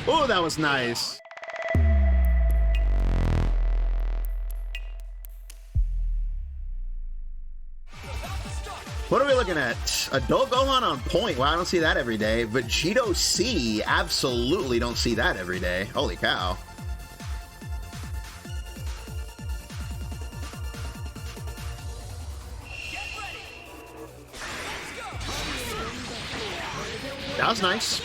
Oh, that was nice. What are we looking at? Adult Gohan on point. Wow, I don't see that every day. Vegito C. Absolutely don't see that every day. Holy cow. That was nice.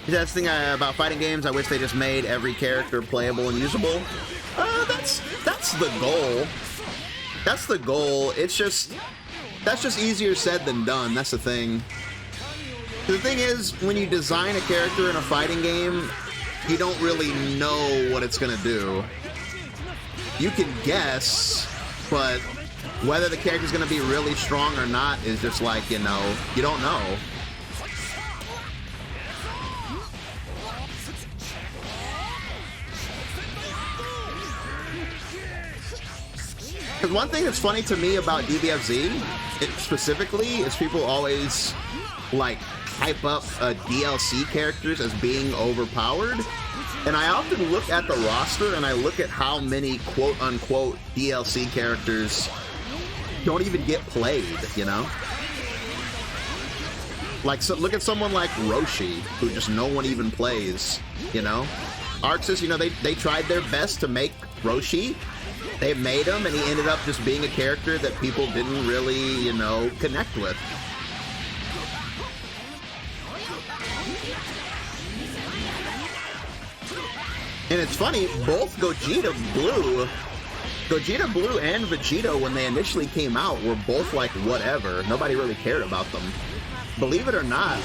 That's the thing about fighting games. I wish they just made every character playable and usable. That's the goal. That's the goal. It's just, that's just easier said than done. That's the thing. The thing is, when you design a character in a fighting game, you don't really know what it's gonna do. You can guess, but whether the character's gonna be really strong or not is just like, you know, you don't know. Because one thing that's funny to me about DBFZ, specifically, is people always, like, hype up DLC characters as being overpowered. And I often look at the roster and I look at how many quote-unquote DLC characters don't even get played, you know? Like, so look at someone like Roshi, who just no one even plays, you know? ArcSys, you know, they tried their best to make Roshi. They made him, and he ended up just being a character that people didn't really, you know, connect with. And it's funny, both Gogeta Blue and Vegito, when they initially came out, were both like, whatever. Nobody really cared about them. Believe it or not,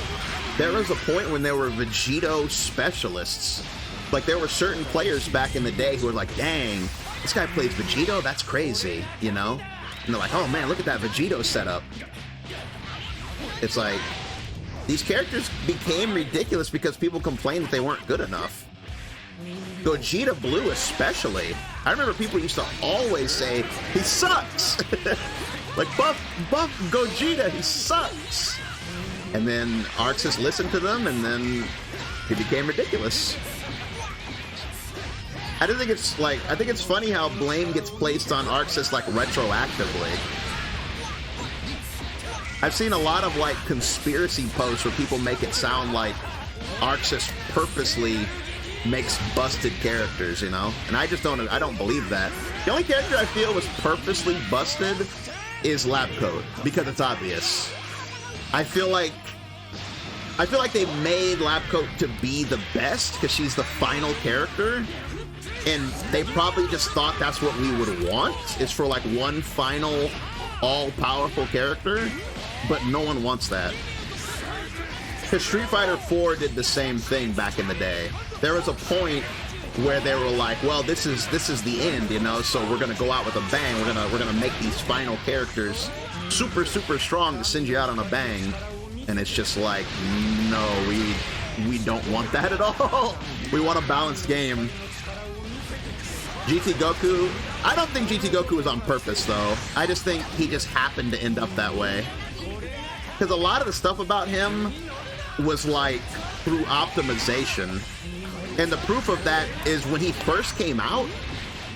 there was a point when there were Vegito specialists. Like, there were certain players back in the day who were like, dang, this guy plays Vegito? That's crazy, you know? And they're like, oh man, look at that Vegito setup. It's like, these characters became ridiculous because people complained that they weren't good enough. Gogeta Blue especially. I remember people used to always say, he sucks! Like, buff Gogeta, he sucks! And then ArcSys listened to them, and then he became ridiculous. I think it's funny how blame gets placed on ArcSys, like, retroactively. I've seen a lot of, like, conspiracy posts where people make it sound like ArcSys purposely makes busted characters, you know? And I don't believe that. The only character I feel was purposely busted is Lab Coat, because it's obvious. I feel like they made Lab Coat to be the best because she's the final character, and they probably just thought that's what we would want, is for like one final all-powerful character, but no one wants that. Because Street Fighter 4 did the same thing back in the day. There was a point where they were like, well, this is the end, you know, so we're gonna go out with a bang. We're gonna make these final characters super, super strong to send you out on a bang. And it's just like, no, we don't want that at all. We want a balanced game. GT Goku, I don't think GT Goku was on purpose, though. I just think he just happened to end up that way. Because a lot of the stuff about him was like through optimization. And the proof of that is when he first came out,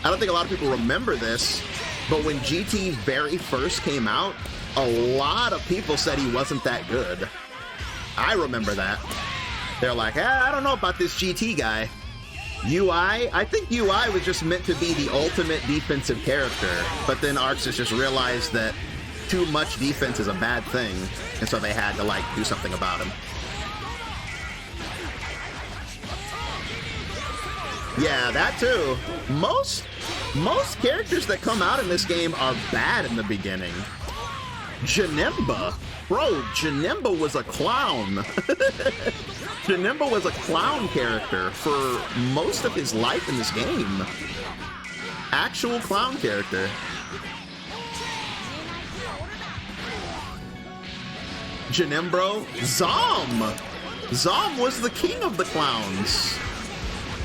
I don't think a lot of people remember this, but when GT very first came out, a lot of people said he wasn't that good. I remember that. They're like, I don't know about this GT guy. UI, I think UI was just meant to be the ultimate defensive character, but then ArcSys just realized that too much defense is a bad thing, and so they had to, like, do something about him. Yeah, that too. Most characters that come out in this game are bad in the beginning. Janemba. Bro, Janemba was a clown. Janemba was a clown character for most of his life in this game. Actual clown character. Janembro. Zom! Zom was the king of the clowns.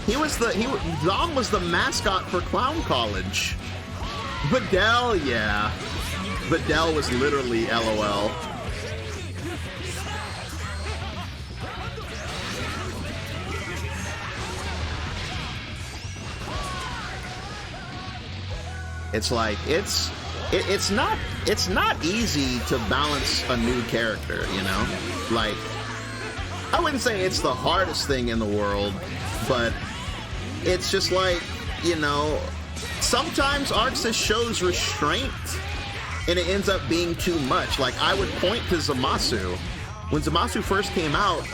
Zom was the mascot for Clown College. Videl, yeah. Videl was literally LOL. It's like it's not easy to balance a new character, you know? Like, I wouldn't say it's the hardest thing in the world, but it's just like, you know, sometimes Arxis shows restraint and it ends up being too much. Like, I would point to Zamasu. When Zamasu first came out,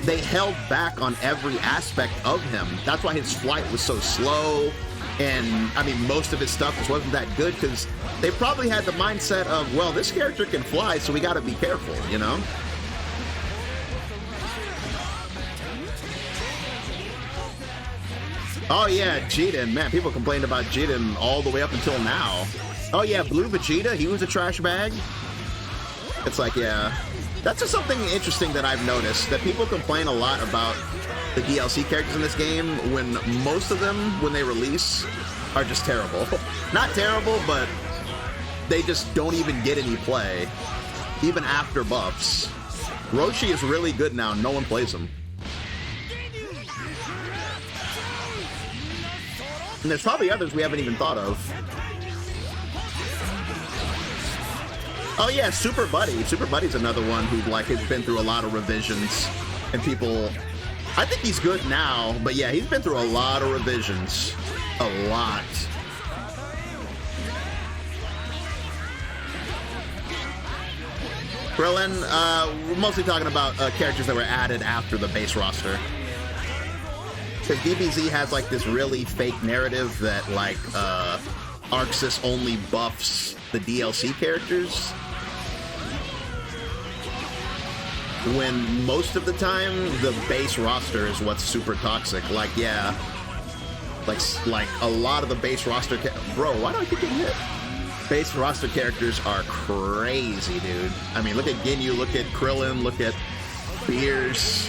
they held back on every aspect of him. That's why his flight was so slow. And, I mean, most of his stuff just wasn't that good because they probably had the mindset of, well, this character can fly, so we got to be careful, you know? Oh, yeah, Jiren. Man, people complained about Jiren all the way up until now. Oh, yeah, Blue Vegeta, he was a trash bag. It's like, yeah. That's just something interesting that I've noticed, that people complain a lot about the DLC characters in this game when most of them, when they release, are just terrible. Not terrible, but they just don't even get any play, even after buffs. Roshi is really good now. No one plays him. And there's probably others we haven't even thought of. Oh yeah, Super Buddy. Super Buddy's another one who like has been through a lot of revisions, and people, I think he's good now, but yeah, he's been through a lot of revisions. A lot. Krillin, we're mostly talking about characters that were added after the base roster. Because DBZ has like this really fake narrative that like Arxis only buffs the DLC characters, when most of the time the base roster is what's super toxic. Like, yeah, like a lot of the base roster bro, why do I keep getting hit? Base roster characters are crazy, dude. I mean, look at Ginyu, look at Krillin, look at Beers.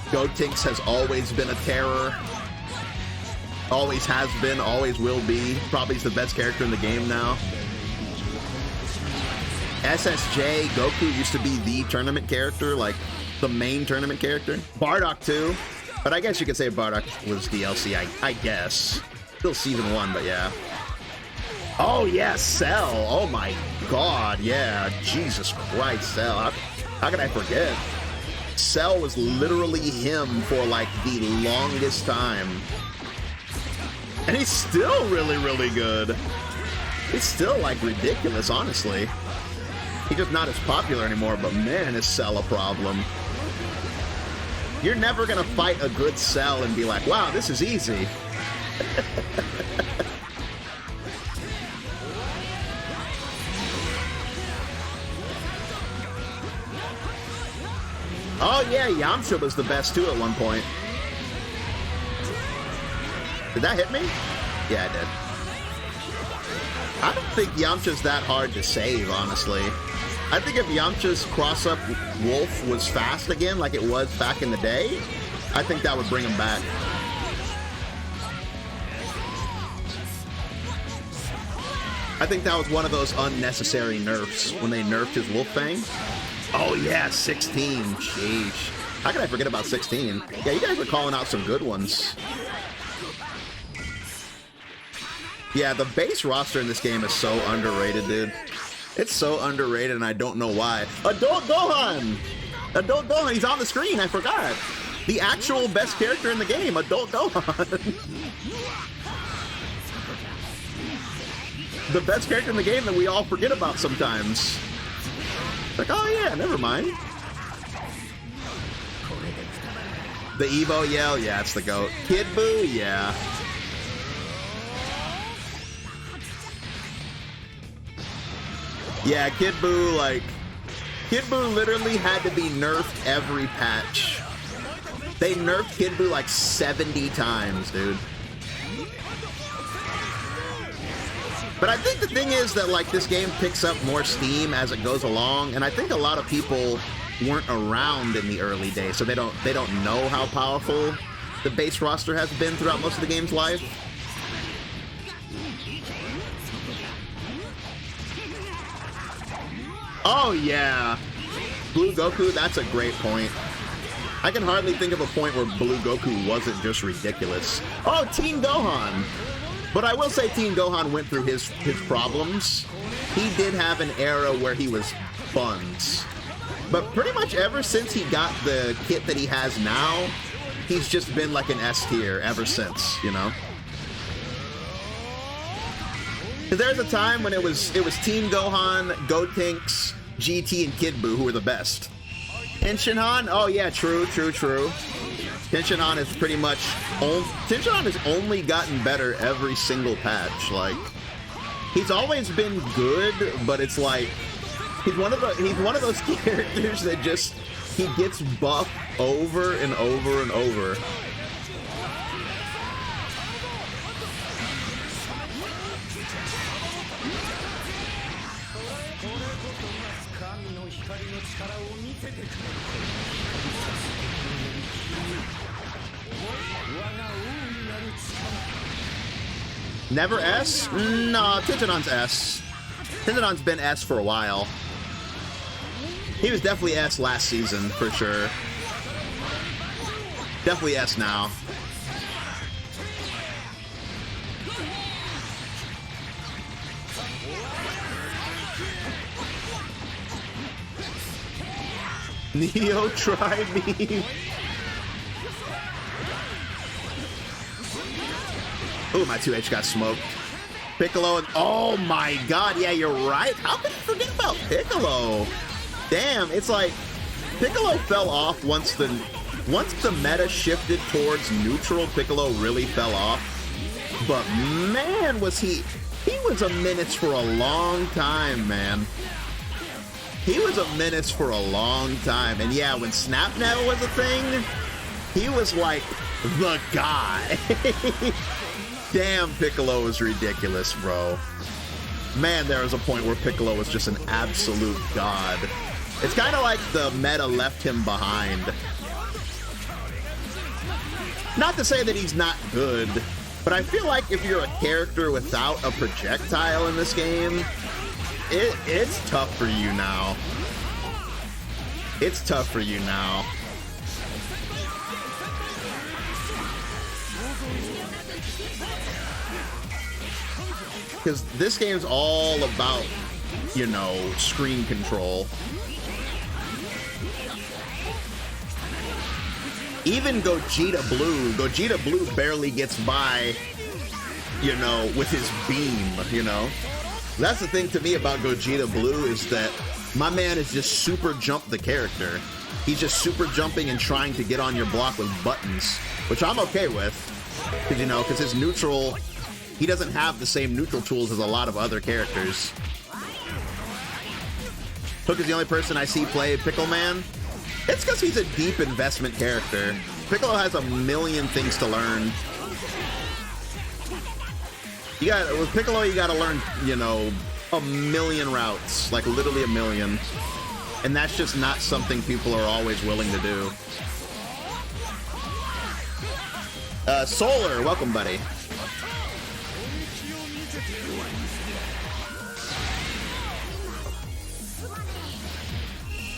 Gotenks has always been a terror. Always has been, always will be. Probably is the best character in the game now. SSJ, Goku used to be the tournament character, like the main tournament character. Bardock too, but I guess you could say Bardock was DLC, I guess. Still season 1, but yeah. Oh yeah, Cell. Oh my god, yeah. Jesus Christ, Cell. How could I forget? Cell was literally him for like the longest time. And he's still really, really good. He's still like ridiculous, honestly. He's just not as popular anymore, but man, is Cell a problem. You're never gonna fight a good Cell and be like, wow, this is easy. Oh yeah, Yamcha was the best too at one point. Did that hit me? Yeah, it did. I don't think Yamcha's that hard to save, honestly. I think if Yamcha's cross-up Wolf was fast again, like it was back in the day, I think that would bring him back. I think that was one of those unnecessary nerfs when they nerfed his Wolf Fang. Oh yeah, 16. Sheesh. How can I forget about 16? Yeah, you guys are calling out some good ones. Yeah, the base roster in this game is so underrated, dude. It's so underrated, and I don't know why. Adult Gohan! Adult Gohan, he's on the screen, I forgot. The actual best character in the game, Adult Gohan. The best character in the game that we all forget about sometimes. Like, oh yeah, never mind. The Evo yell, yeah, it's the GOAT. Kid Buu, yeah. Yeah, Kid Buu, like, Kid Buu literally had to be nerfed every patch. They nerfed Kid Buu like 70 times, dude. But I think the thing is that, like, this game picks up more steam as it goes along, and I think a lot of people weren't around in the early days, so they don't know how powerful the base roster has been throughout most of the game's life. Oh yeah, Blue Goku, that's a great point. I can hardly think of a point where Blue Goku wasn't just ridiculous. Oh, Teen Gohan. But I will say Teen Gohan went through his problems. He did have an era where he was buns. But pretty much ever since he got the kit that he has now, he's just been like an S tier ever since, you know? There's a time when it was Teen Gohan, Gotenks, GT, and Kid Buu who were the best. Tenshinhan? Oh yeah, true. Tenshinhan is pretty much Tenshinhan has only gotten better every single patch. Like, he's always been good, but it's like he's one of those characters that just he gets buffed over and over and over. Never S? No, Tenshinhan's S. Tenshinhan's been S for a while. He was definitely S last season, for sure. Definitely S now. Neo, try me. Ooh, my 2H got smoked. Piccolo, and oh my god, yeah, you're right. How could I forget about Piccolo? Damn, it's like Piccolo fell off once the meta shifted towards neutral. Piccolo really fell off. But man, he was a menace for a long time, man. He was a menace for a long time. And yeah, when SnapNet was a thing, he was like the guy. Damn, Piccolo was ridiculous, bro. Man, there was a point where Piccolo was just an absolute god. It's kind of like the meta left him behind. Not to say that he's not good, but I feel like if you're a character without a projectile in this game, it's tough for you now. It's tough for you now. Because this game's all about, you know, screen control. Even Gogeta Blue barely gets by, you know, with his beam, you know? That's the thing to me about Gogeta Blue is that my man is just super jump the character. He's just super jumping and trying to get on your block with buttons, which I'm okay with. Because, you know, because his neutral, he doesn't have the same neutral tools as a lot of other characters. Hook is the only person I see play Pickle Man. It's because he's a deep investment character. Piccolo has a million things to learn. With Piccolo, you gotta learn, you know, a million routes, like literally a million. And that's just not something people are always willing to do. Solar, welcome, buddy.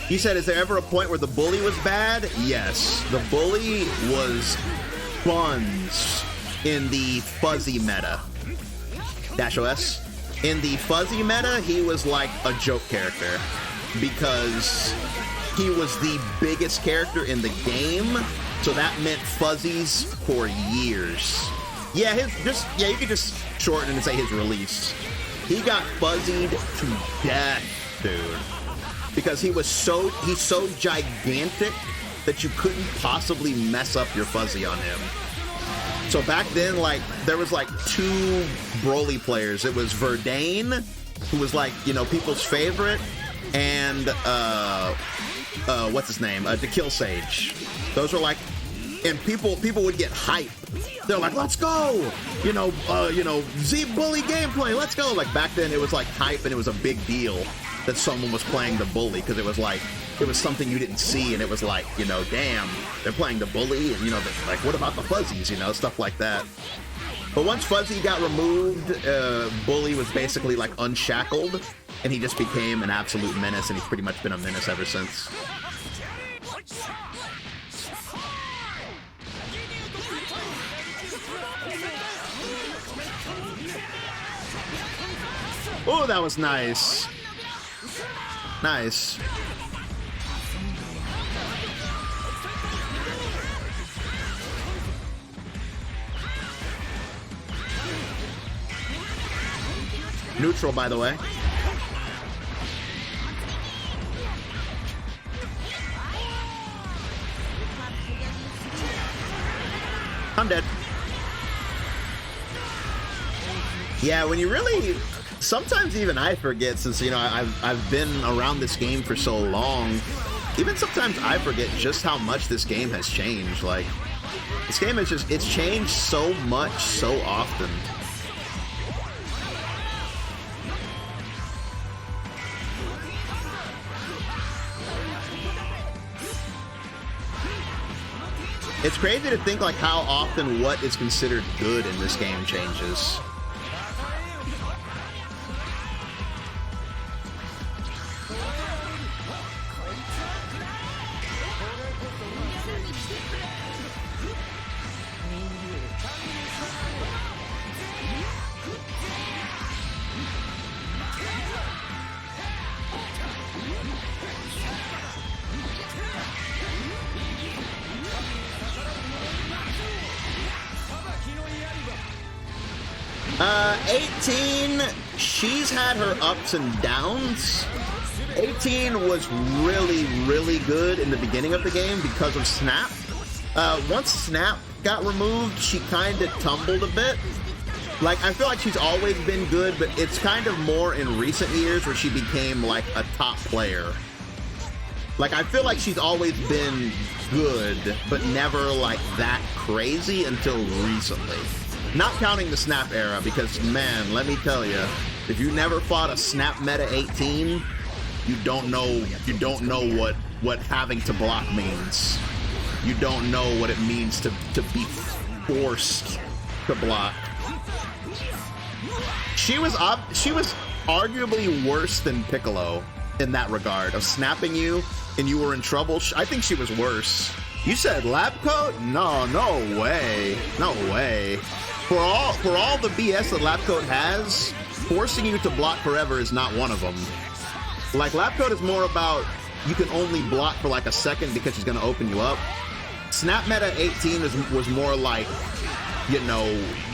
You said, is there ever a point where the bully was bad? Yes. The bully was buns in the fuzzy meta. Dash OS. In the fuzzy meta, he was like a joke character because he was the biggest character in the game. So that meant fuzzies for years. Yeah, you could just shorten it and say his release. He got fuzzied to death, dude. Because he's so gigantic that you couldn't possibly mess up your fuzzy on him. So back then, like, there was like two Broly players. It was Verdane, who was like, you know, people's favorite, and what's his name? The Kill Sage. Those were like, and people would get hype. They're like, let's go, you know, Z Bully gameplay, let's go. Like back then, it was like hype, and it was a big deal that someone was playing the bully, because it was like, it was something you didn't see, and it was like, you know, damn, they're playing the bully, and you know, like, what about the fuzzies, you know, stuff like that. But once Fuzzy got removed, Bully was basically like unshackled, and he just became an absolute menace, and he's pretty much been a menace ever since. Oh, that was nice. Nice. Neutral, by the way. I'm dead. Yeah, when you really... Sometimes even I forget, since, you know, I've been around this game for so long. Even sometimes I forget just how much this game has changed. Like, this game has just... It's changed so much, so often. It's crazy to think like how often what is considered good in this game changes. Uh, 18, she's had her ups and downs. 18 was really, really good in the beginning of the game because of Snap. Once Snap got removed, she kind of tumbled a bit. Like, I feel like she's always been good, but it's kind of more in recent years where she became, like, a top player. Like, I feel like she's always been good, but never, like, that crazy until recently. Not counting the Snap era, because, man, let me tell you, if you never fought a Snap meta 18, you don't know what having to block means. You don't know what it means to be forced to block. She was arguably worse than Piccolo in that regard, of snapping you and you were in trouble. I think she was worse. You said lab coat? No way. No way. For all the BS that Lab Coat has, forcing you to block forever is not one of them. Like, Lab Coat is more about you can only block for like a second because she's gonna open you up. Snap Meta 18 was more like, you know,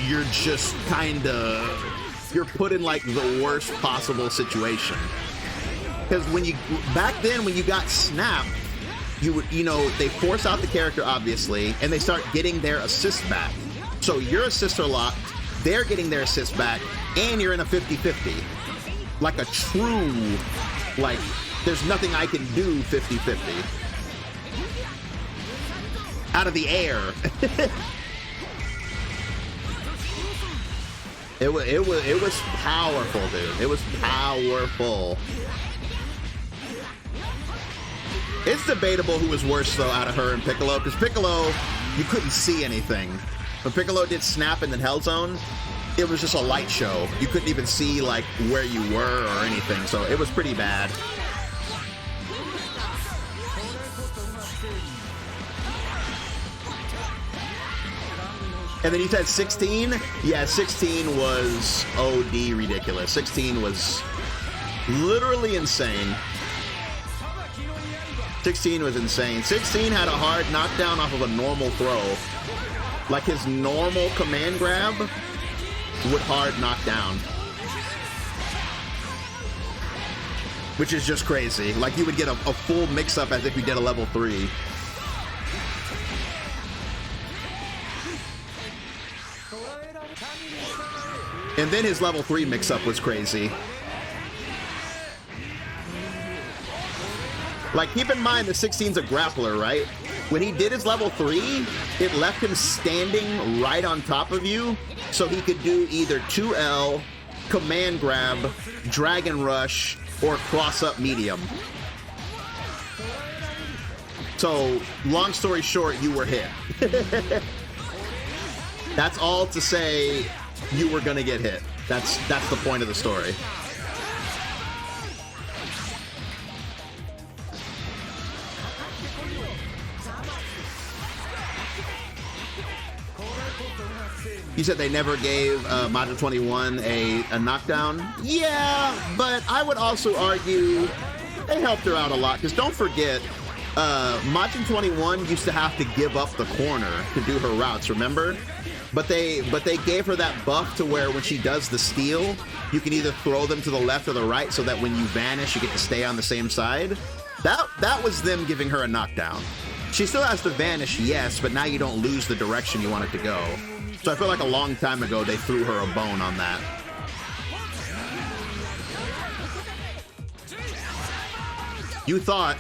you're just you're put in like the worst possible situation. Because back then when you got Snap, you know, they force out the character obviously, and they start getting their assist back. So your assists are locked, they're getting their assists back, and you're in a 50-50. Like a true, like, there's nothing I can do 50-50. Out of the air. It was powerful, dude. It was powerful. It's debatable who was worse, though, out of her and Piccolo, because Piccolo, you couldn't see anything. When Piccolo did Snap and then Hellzone, it was just a light show. You couldn't even see, like, where you were or anything, so it was pretty bad. And then you said 16? Yeah, 16 was OD ridiculous. 16 was literally insane. 16 was insane. 16 had a hard knockdown off of a normal throw. Like his normal command grab would hard knock down. Which is just crazy. Like you would get a full mix-up as if you did a level 3. And then his level 3 mix-up was crazy. Like, keep in mind the 16's a grappler, right? When he did his level 3, it left him standing right on top of you, so he could do either 2L, command grab, dragon rush, or cross up medium. So, long story short, you were hit. That's all to say you were gonna get hit. That's the point of the story. You said they never gave Majin 21 a knockdown? Yeah, but I would also argue they helped her out a lot, because don't forget, Majin 21 used to have to give up the corner to do her routes, remember? But they gave her that buff to where when she does the steal, you can either throw them to the left or the right so that when you vanish, you get to stay on the same side. That was them giving her a knockdown. She still has to vanish, yes, but now you don't lose the direction you want it to go. So I feel like a long time ago they threw her a bone on that. You thought.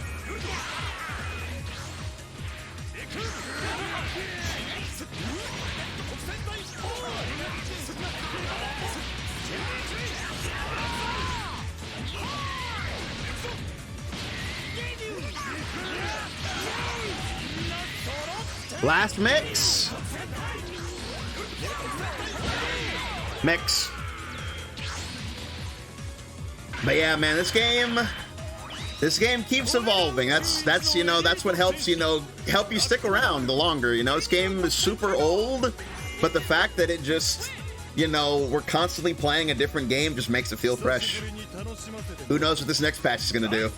Last mix. Mix. But yeah, man, this game keeps evolving. That's you know, that's what helps, you know, help you stick around the longer, you know. This game is super old, but the fact that it just, you know, we're constantly playing a different game just makes it feel fresh. Who knows what this next patch is gonna do?